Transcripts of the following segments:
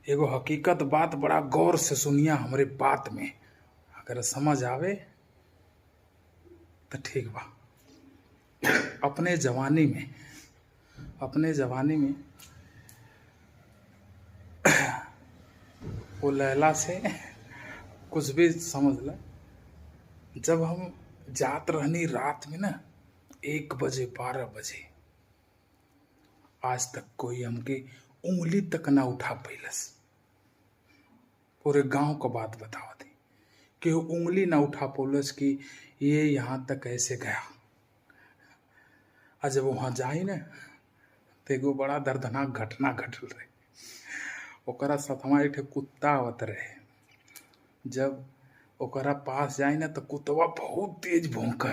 एगो हकीकत बात बड़ा गौर से सुनिया हमरे बात में, अगर समझ आवे तो ठीक बा। अपने जवानी में वो लैला से कुछ भी समझ ल। जब हम जात रहनी रात में ना 1 बजे 12 बजे, आज तक कोई हमके उंगली तक ना उठा पैलस। पूरे गांव को बात बतावा थी कि वो उंगली ना उठा पौलस कि ये यहाँ तक कैसे गया। और जब वहाँ जाई ना तो एगो बड़ा दर्दनाक घटना घटल रहे। ओकरा साथमा एक कुत्ता आवत रहे। जब ओकरा पास जाई ना तो कुत्तवा बहुत तेज भौंका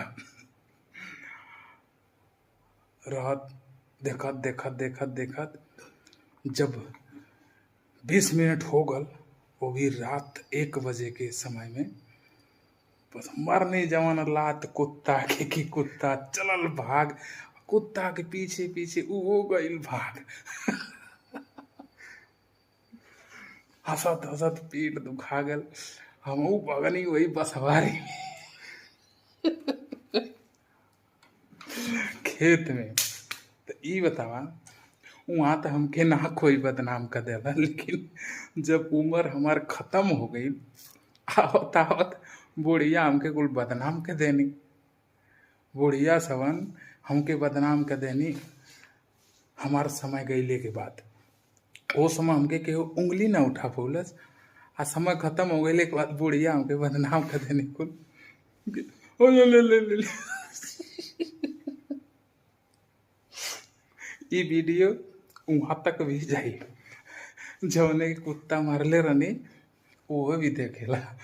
रहत। देखत जब 20 मिनट हो गल, वो भी रात 1 बजे के समय में, बस मरने जवान लात कुत्ता के कि कुत्ता चलल भाग। कुत्ता के पीछे पीछे वो गईल भाग। हंसत पेट दुखा गल। हम बगनी वही बसवारी खेत में। तो ई बतावा, वहाँ तो हमके ना कोई बदनाम कर देला, लेकिन जब उम्र हमार खत्म हो गई, आवत बुढ़िया हमके कुल बदनाम कर देनी। बुढ़िया सवन हमके बदनाम कर देनी हमार समय गईले के बाद। वो समय हमके केहू उंगली ना उठा पौलस, आ समय खत्म हो गईले के बाद बुढ़िया हमके बदनाम कर देनी कुल। ओ ले। ई वीडियो वहाँ तक भी जाई जौने कुत्ता मारले रहनी, वो भी देखेला।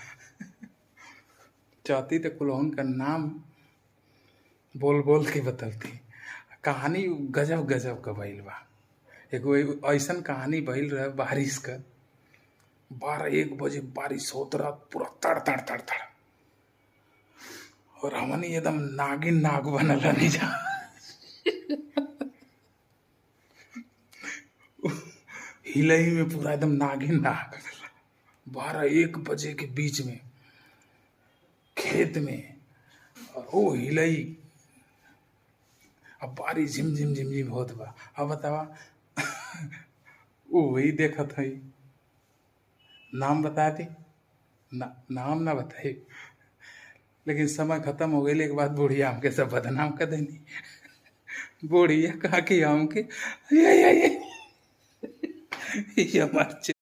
चाहती तो कुलौन का नाम बोल के बतलती। कहानी गजब का भइल बा। एगो ऐसन कहानी भइल रहे बारिश का। 12-1 बजे बारिश होत रहा, पूरा तड़। और हमनी एकदम नागिन नाग बनल रहनी जा। हिलई में पूरा एकदम नागिन नाग। 12-1 बजे के बीच में खेत में, और वो हिलई। अब बारिश झिम होत बा। अब बतावा वही देखत हई। नाम बता दी नाम ना बताई, लेकिन समय खत्म हो गई के बाद बुढ़िया हमके सब बदनाम कर देनी। बुढ़िया कहा कि हमके ये हमारे